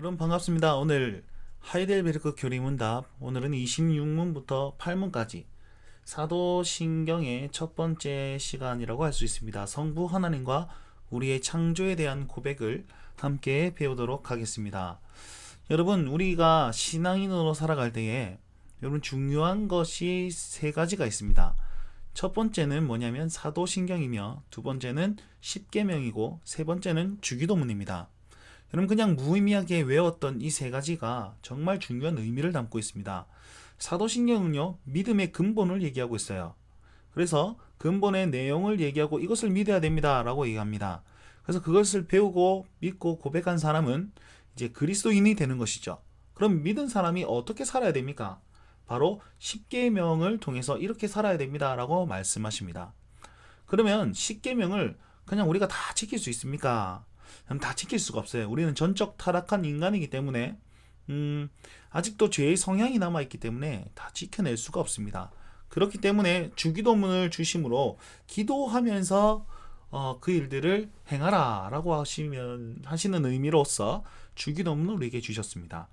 여러분 반갑습니다. 오늘 하이델베르크 교리문답, 오늘은 26문부터 8문까지 사도신경의 첫 번째 시간이라고 할 수 있습니다. 성부 하나님과 우리의 창조에 대한 고백을 함께 배우도록 하겠습니다. 여러분, 우리가 신앙인으로 살아갈 때에 여러분 중요한 것이 세 가지가 있습니다. 첫 번째는 뭐냐면 사도신경이며, 두 번째는 십계명이고, 세 번째는 주기도문입니다. 여러분, 그냥 무의미하게 외웠던 이 세 가지가 정말 중요한 의미를 담고 있습니다. 사도신경은요, 믿음의 근본을 얘기하고 있어요. 그래서 근본의 내용을 얘기하고 이것을 믿어야 됩니다 라고 얘기합니다. 그래서 그것을 배우고 믿고 고백한 사람은 이제 그리스도인이 되는 것이죠. 그럼 믿은 사람이 어떻게 살아야 됩니까? 바로 십계명을 통해서 이렇게 살아야 됩니다 라고 말씀하십니다. 그러면 십계명을 그냥 우리가 다 지킬 수 있습니까? 다 지킬 수가 없어요. 우리는 전적 타락한 인간이기 때문에 아직도 죄의 성향이 남아있기 때문에 다 지켜낼 수가 없습니다. 그렇기 때문에 주기도문을 주심으로 기도하면서 그 일들을 행하라 라고 하시는 의미로서 주기도문을 우리에게 주셨습니다.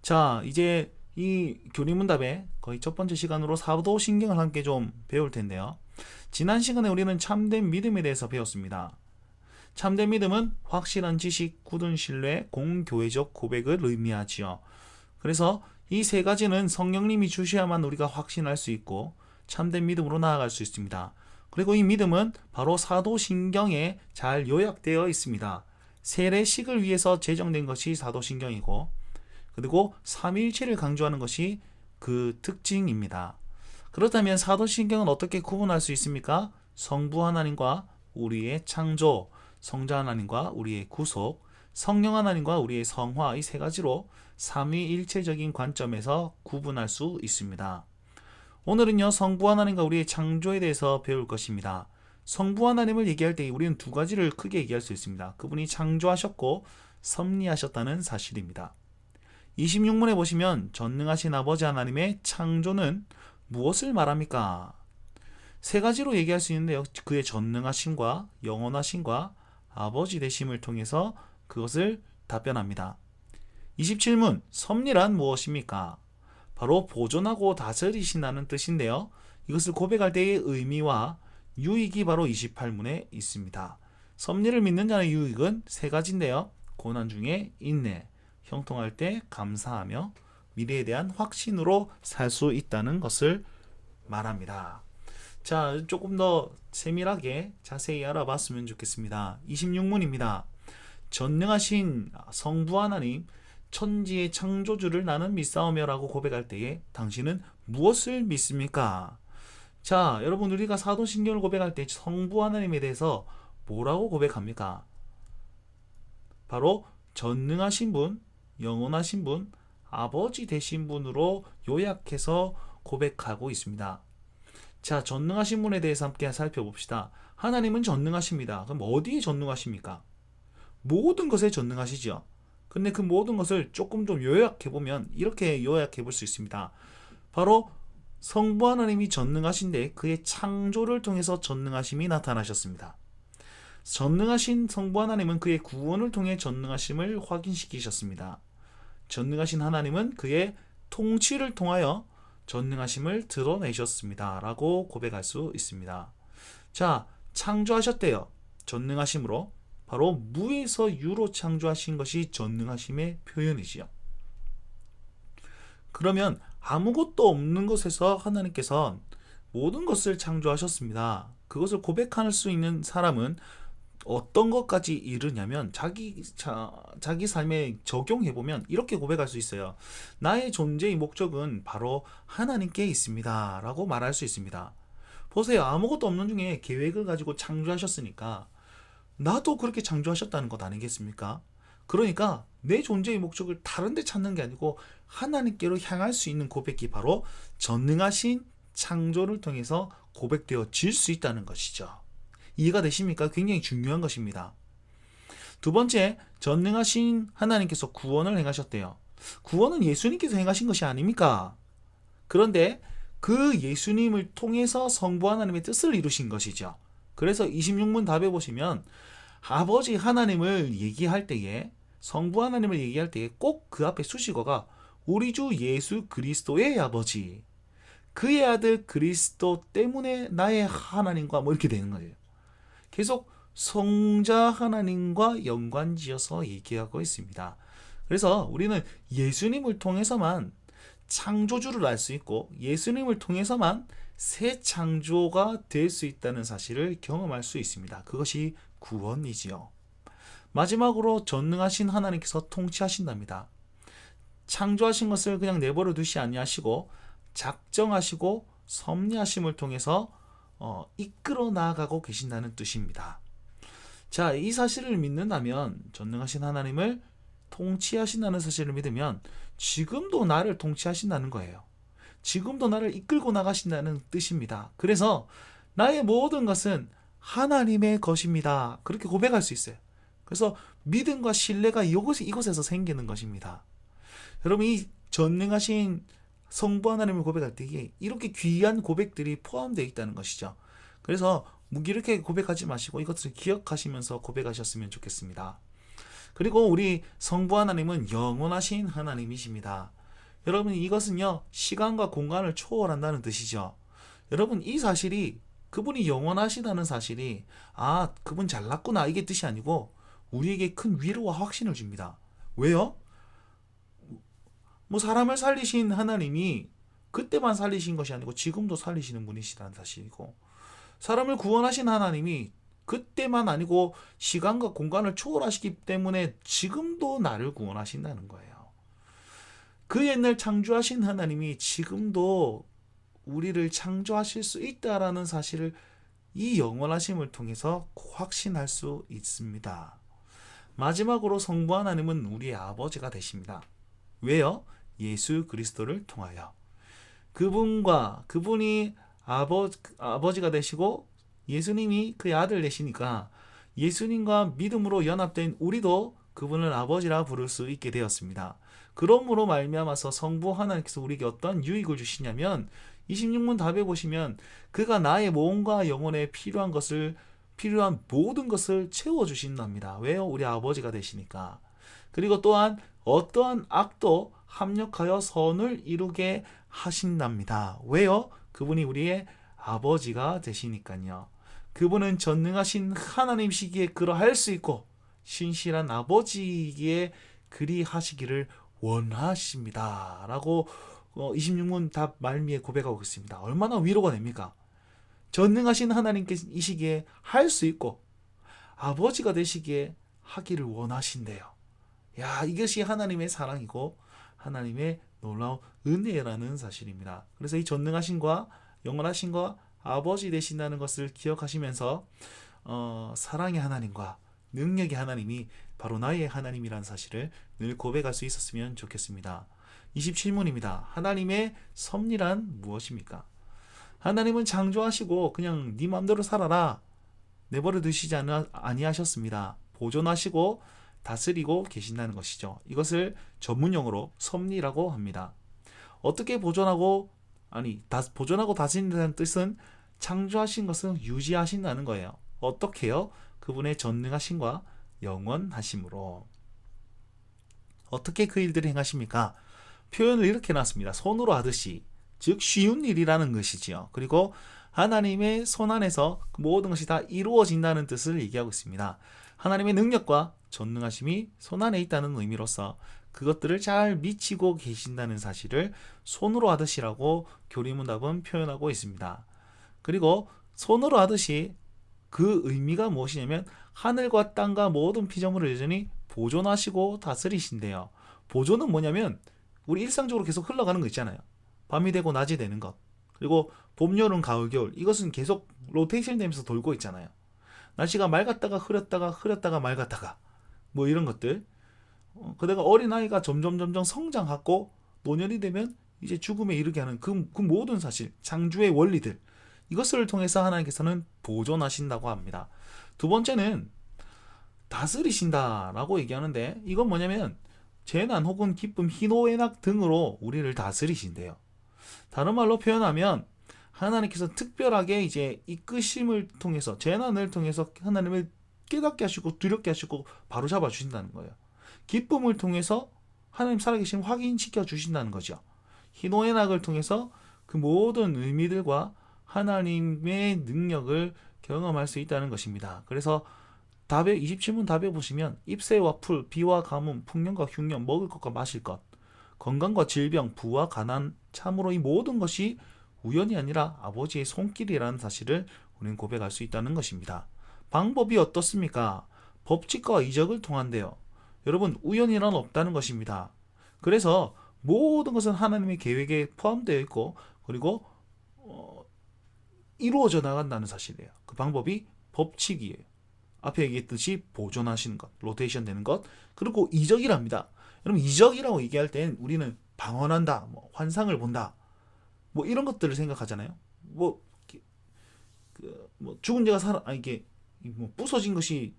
자, 이제 이 교리문답의 거의 첫 번째 시간으로 사도신경을 함께 좀 배울 텐데요. 지난 시간에 우리는 참된 믿음에 대해서 배웠습니다. 참된 믿음은 확실한 지식, 굳은 신뢰, 공교회적 고백을 의미하지요. 그래서 이 세 가지는 성령님이 주셔야만 우리가 확신할 수 있고 참된 믿음으로 나아갈 수 있습니다. 그리고 이 믿음은 바로 사도신경에 잘 요약되어 있습니다. 세례식을 위해서 제정된 것이 사도신경이고, 그리고 삼위일체를 강조하는 것이 그 특징입니다. 그렇다면 사도신경은 어떻게 구분할 수 있습니까? 성부 하나님과 우리의 창조, 성자 하나님과 우리의 구속, 성령 하나님과 우리의 성화, 이 세 가지로 삼위일체적인 관점에서 구분할 수 있습니다. 오늘은요, 성부 하나님과 우리의 창조에 대해서 배울 것입니다. 성부 하나님을 얘기할 때 우리는 두 가지를 크게 얘기할 수 있습니다. 그분이 창조하셨고 섭리하셨다는 사실입니다. 26문에 보시면 전능하신 아버지 하나님의 창조는 무엇을 말합니까? 세 가지로 얘기할 수 있는데요. 그의 전능하심과 영원하심과 아버지 되심을 통해서 그것을 답변합니다. 27문, 섭리란 무엇입니까? 바로 보존하고 다스리신다는 뜻인데요. 이것을 고백할 때의 의미와 유익이 바로 28문에 있습니다. 섭리를 믿는 자의 유익은 세 가지인데요. 고난 중에 인내, 형통할 때 감사하며 미래에 대한 확신으로 살 수 있다는 것을 말합니다. 자, 조금 더 세밀하게 자세히 알아봤으면 좋겠습니다. 26문입니다. 전능하신 성부 하나님, 천지의 창조주를 나는 믿사오며 라고 고백할 때에 당신은 무엇을 믿습니까? 자, 여러분, 우리가 사도신경을 고백할 때 성부 하나님에 대해서 뭐라고 고백합니까? 바로 전능하신 분, 영원하신 분, 아버지 되신 분으로 요약해서 고백하고 있습니다. 자, 전능하신 분에 대해서 함께 살펴봅시다. 하나님은 전능하십니다. 그럼 어디에 전능하십니까? 모든 것에 전능하시죠. 근데 그 모든 것을 조금 좀 요약해보면 이렇게 요약해볼 수 있습니다. 바로 성부 하나님이 전능하신데 그의 창조를 통해서 전능하심이 나타나셨습니다. 전능하신 성부 하나님은 그의 구원을 통해 전능하심을 확인시키셨습니다. 전능하신 하나님은 그의 통치를 통하여 전능하심을 드러내셨습니다 라고 고백할 수 있습니다. 자, 창조하셨대요. 전능하심으로. 바로 무에서 유로 창조하신 것이 전능하심의 표현이지요. 그러면 아무것도 없는 것에서 하나님께서 모든 것을 창조하셨습니다. 그것을 고백할 수 있는 사람은 어떤 것까지 이르냐면 자기 삶에 적용해보면 이렇게 고백할 수 있어요. 나의 존재의 목적은 바로 하나님께 있습니다 라고 말할 수 있습니다. 보세요. 아무것도 없는 중에 계획을 가지고 창조하셨으니까 나도 그렇게 창조하셨다는 것 아니겠습니까? 그러니까 내 존재의 목적을 다른 데 찾는 게 아니고 하나님께로 향할 수 있는 고백이 바로 전능하신 창조를 통해서 고백되어질 수 있다는 것이죠. 이해가 되십니까? 굉장히 중요한 것입니다. 두 번째, 전능하신 하나님께서 구원을 행하셨대요. 구원은 예수님께서 행하신 것이 아닙니까? 그런데 그 예수님을 통해서 성부 하나님의 뜻을 이루신 것이죠. 그래서 26문 답에 보시면 아버지 하나님을 얘기할 때에 성부 하나님을 얘기할 때 꼭 그 앞에 수식어가 우리 주 예수 그리스도의 아버지, 그의 아들 그리스도 때문에 나의 하나님과 뭐 이렇게 되는 거예요. 계속 성자 하나님과 연관지어서 얘기하고 있습니다. 그래서 우리는 예수님을 통해서만 창조주를 알 수 있고 예수님을 통해서만 새 창조가 될 수 있다는 사실을 경험할 수 있습니다. 그것이 구원이지요. 마지막으로 전능하신 하나님께서 통치하신답니다. 창조하신 것을 그냥 내버려 두시 아니하시고 작정하시고 섭리하심을 통해서 이끌어 나아가고 계신다는 뜻입니다. 자, 이 사실을 믿는다면, 전능하신 하나님을 통치하신다는 사실을 믿으면 지금도 나를 통치하신다는 거예요. 지금도 나를 이끌고 나가신다는 뜻입니다. 그래서 나의 모든 것은 하나님의 것입니다. 그렇게 고백할 수 있어요. 그래서 믿음과 신뢰가 이곳에서 생기는 것입니다. 여러분, 이 전능하신 성부 하나님을 고백할 때 이렇게 귀한 고백들이 포함되어 있다는 것이죠. 그래서 무기력하게 고백하지 마시고 이것을 기억하시면서 고백하셨으면 좋겠습니다. 그리고 우리 성부 하나님은 영원하신 하나님이십니다. 여러분, 이것은요, 시간과 공간을 초월한다는 뜻이죠. 여러분, 이 사실이, 그분이 영원하시다는 사실이 그분 잘났구나 이게 뜻이 아니고 우리에게 큰 위로와 확신을 줍니다. 왜요? 사람을 살리신 하나님이 그때만 살리신 것이 아니고 지금도 살리시는 분이시라는 사실이고, 사람을 구원하신 하나님이 그때만 아니고 시간과 공간을 초월하시기 때문에 지금도 나를 구원하신다는 거예요. 그 옛날 창조하신 하나님이 지금도 우리를 창조하실 수 있다라는 사실을 이 영원하심을 통해서 확신할 수 있습니다. 마지막으로 성부 하나님은 우리의 아버지가 되십니다. 왜요? 예수 그리스도를 통하여. 그분이 아버지가 되시고 예수님이 그의 아들 되시니까 예수님과 믿음으로 연합된 우리도 그분을 아버지라 부를 수 있게 되었습니다. 그러므로 말미암아서 성부 하나님께서 우리에게 어떤 유익을 주시냐면 26문 답에 보시면 그가 나의 몸과 영혼에 필요한 모든 것을 채워주신답니다. 왜요? 우리 아버지가 되시니까. 그리고 또한 어떠한 악도 합력하여 선을 이루게 하신답니다. 왜요? 그분이 우리의 아버지가 되시니까요. 그분은 전능하신 하나님이시기에 그러할 수 있고 신실한 아버지이기에 그리하시기를 원하십니다. 라고 26문 답 말미에 고백하고 있습니다. 얼마나 위로가 됩니까? 전능하신 하나님께시기에 할 수 있고 아버지가 되시기에 하기를 원하신대요. 야, 이것이 하나님의 사랑이고 하나님의 놀라운 은혜라는 사실입니다. 그래서 이 전능하신과 영원하신과 아버지 되신다는 것을 기억하시면서 사랑의 하나님과 능력의 하나님이 바로 나의 하나님이라는 사실을 늘 고백할 수 있었으면 좋겠습니다. 27문입니다. 하나님의 섭리란 무엇입니까? 하나님은 창조하시고 그냥 네 마음대로 살아라 내버려 두시지 아니하셨습니다. 보존하시고 다스리고 계신다는 것이죠. 이것을 전문용어로 섭리라고 합니다. 어떻게 보존하고 다스린다는 뜻은 창조하신 것을 유지하신다는 거예요. 어떻게요? 그분의 전능하심과 영원하심으로. 어떻게 그 일들을 행하십니까? 표현을 이렇게 놨습니다. 손으로 하듯이, 즉 쉬운 일이라는 것이지요. 그리고 하나님의 손 안에서 모든 것이 다 이루어진다는 뜻을 얘기하고 있습니다. 하나님의 능력과 전능하심이 손 안에 있다는 의미로서 그것들을 잘 미치고 계신다는 사실을 손으로 하듯이라고 교리문답은 표현하고 있습니다. 그리고 손으로 하듯이 그 의미가 무엇이냐면 하늘과 땅과 모든 피조물을 여전히 보존하시고 다스리신대요. 보존은 뭐냐면 우리 일상적으로 계속 흘러가는 거 있잖아요. 밤이 되고 낮이 되는 것. 그리고 봄, 여름, 가을, 겨울. 이것은 계속 로테이션 되면서 돌고 있잖아요. 날씨가 맑았다가 흐렸다가 맑았다가 뭐 이런 것들. 그다가 어린아이가 점점 성장하고 노년이 되면 이제 죽음에 이르게 하는 그 모든 사실, 창조의 원리들, 이것을 통해서 하나님께서는 보존하신다고 합니다. 두 번째는 다스리신다라고 얘기하는데, 이건 뭐냐면 재난 혹은 기쁨, 희노애락 등으로 우리를 다스리신대요. 다른 말로 표현하면 하나님께서 특별하게 이제 이끄심을 통해서, 재난을 통해서 하나님을 깨닫게 하시고 두렵게 하시고 바로잡아 주신다는 거예요. 기쁨을 통해서 하나님 살아계신 확인시켜 주신다는 거죠. 희노애락을 통해서 그 모든 의미들과 하나님의 능력을 경험할 수 있다는 것입니다. 그래서 답에 27문 답에 보시면 잎새와 풀, 비와 가뭄, 풍년과 흉년, 먹을 것과 마실 것, 건강과 질병, 부와 가난, 참으로 이 모든 것이 우연이 아니라 아버지의 손길이라는 사실을 우리는 고백할 수 있다는 것입니다. 방법이 어떻습니까? 법칙과 이적을 통한데요. 여러분, 우연이란 없다는 것입니다. 그래서 모든 것은 하나님의 계획에 포함되어 있고 그리고 이루어져 나간다는 사실이에요. 그 방법이 법칙이에요. 앞에 얘기했듯이 보존하시는 것, 로테이션 되는 것, 그리고 이적이랍니다. 여러분, 이적이라고 얘기할 땐 우리는 방언한다, 환상을 본다, 이런 것들을 생각하잖아요. 죽은 자가 이게 부서진 것이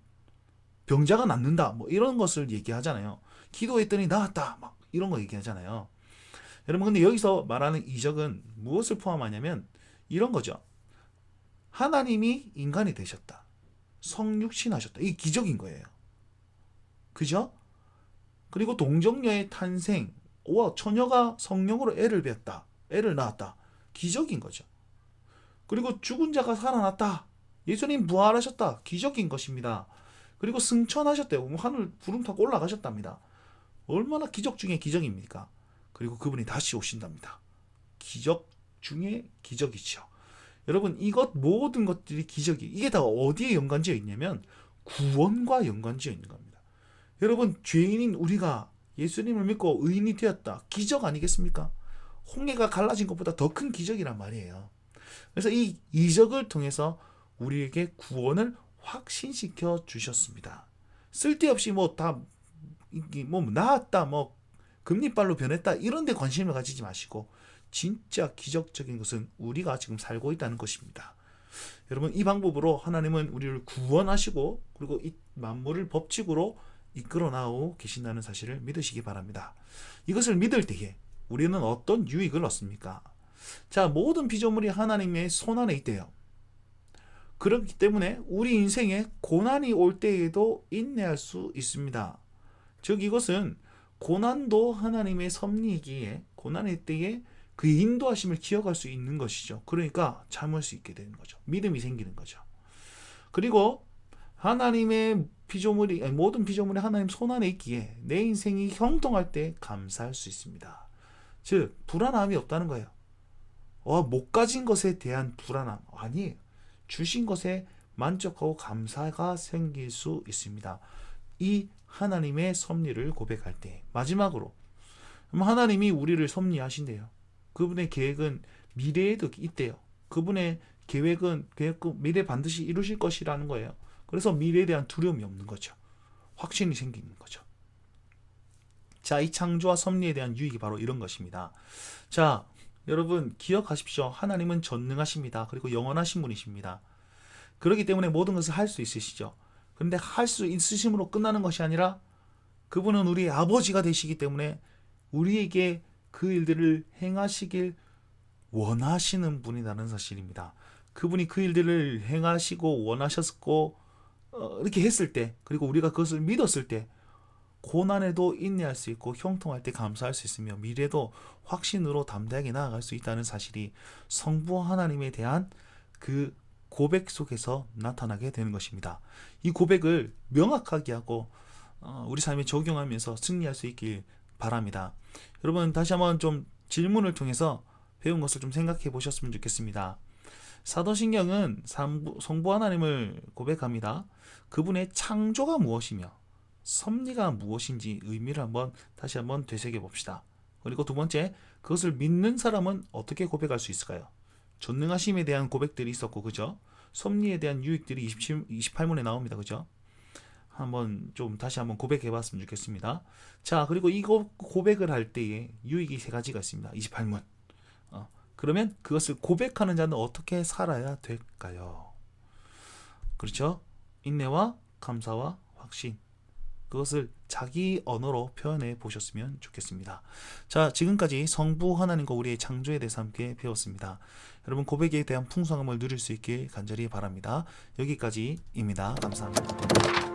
병자가 낫는다, 이런 것을 얘기하잖아요. 기도했더니 나았다, 이런 거 얘기하잖아요. 여러분, 근데 여기서 말하는 이적은 무엇을 포함하냐면 이런 거죠. 하나님이 인간이 되셨다. 성육신하셨다. 이게 기적인 거예요. 그죠? 그리고 동정녀의 탄생, 처녀가 성령으로 애를 낳았다. 애를 낳았다. 기적인 거죠. 그리고 죽은 자가 살아났다. 예수님 부활하셨다. 기적인 것입니다. 그리고 승천하셨대요. 하늘 구름 타고 올라가셨답니다. 얼마나 기적 중에 기적입니까? 그리고 그분이 다시 오신답니다. 기적 중에 기적이죠. 여러분, 이것 모든 것들이 기적이, 이게 다 어디에 연관지어 있냐면 구원과 연관지어 있는 겁니다. 여러분, 죄인인 우리가 예수님을 믿고 의인이 되었다. 기적 아니겠습니까? 홍해가 갈라진 것보다 더 큰 기적이란 말이에요. 그래서 이 이적을 통해서 우리에게 구원을 확신시켜 주셨습니다. 쓸데없이 나았다, 금리빨로 변했다, 이런 데 관심을 가지지 마시고 진짜 기적적인 것은 우리가 지금 살고 있다는 것입니다. 여러분, 이 방법으로 하나님은 우리를 구원하시고 그리고 이 만물을 법칙으로 이끌어 나오고 계신다는 사실을 믿으시기 바랍니다. 이것을 믿을 때에 우리는 어떤 유익을 얻습니까? 자, 모든 피조물이 하나님의 손안에 있대요. 그렇기 때문에 우리 인생에 고난이 올 때에도 인내할 수 있습니다. 즉, 이것은 고난도 하나님의 섭리이기에 고난의 때에 그 인도하심을 기억할 수 있는 것이죠. 그러니까 참을 수 있게 되는 거죠. 믿음이 생기는 거죠. 그리고 하나님의 모든 피조물이 하나님 손안에 있기에 내 인생이 형통할 때 감사할 수 있습니다. 즉, 불안함이 없다는 거예요. 못 가진 것에 대한 불안함 아니에요. 주신 것에 만족하고 감사가 생길 수 있습니다. 이 하나님의 섭리를 고백할 때, 마지막으로 하나님이 우리를 섭리하신대요. 그분의 계획은 미래에도 있대요. 그분의 계획은 미래 반드시 이루실 것이라는 거예요. 그래서 미래에 대한 두려움이 없는 거죠. 확신이 생기는 거죠. 자, 이 창조와 섭리에 대한 유익이 바로 이런 것입니다. 자, 여러분 기억하십시오. 하나님은 전능하십니다. 그리고 영원하신 분이십니다. 그렇기 때문에 모든 것을 할 수 있으시죠. 그런데 할 수 있으심으로 끝나는 것이 아니라 그분은 우리의 아버지가 되시기 때문에 우리에게 그 일들을 행하시길 원하시는 분이라는 사실입니다. 그분이 그 일들을 행하시고 원하셨고 이렇게 했을 때, 그리고 우리가 그것을 믿었을 때 고난에도 인내할 수 있고 형통할 때 감사할 수 있으며 미래도 확신으로 담대하게 나아갈 수 있다는 사실이 성부 하나님에 대한 그 고백 속에서 나타나게 되는 것입니다. 이 고백을 명확하게 하고 우리 삶에 적용하면서 승리할 수 있길 바랍니다. 여러분, 다시 한번 좀 질문을 통해서 배운 것을 좀 생각해 보셨으면 좋겠습니다. 사도신경은 성부 하나님을 고백합니다. 그분의 창조가 무엇이며 섭리가 무엇인지 의미를 다시 한번 되새겨 봅시다. 그리고 두 번째, 그것을 믿는 사람은 어떻게 고백할 수 있을까요? 전능하심에 대한 고백들이 있었고, 그죠? 섭리에 대한 유익들이 28문에 나옵니다. 그죠? 다시 한번 고백해 봤으면 좋겠습니다. 자, 그리고 이 고백을 할 때에 유익이 세 가지가 있습니다. 28문. 그러면 그것을 고백하는 자는 어떻게 살아야 될까요? 그렇죠? 인내와 감사와 확신. 그것을 자기 언어로 표현해 보셨으면 좋겠습니다. 자, 지금까지 성부 하나님과 우리의 창조에 대해서 함께 배웠습니다. 여러분, 고백에 대한 풍성함을 누릴 수 있길 간절히 바랍니다. 여기까지입니다. 감사합니다.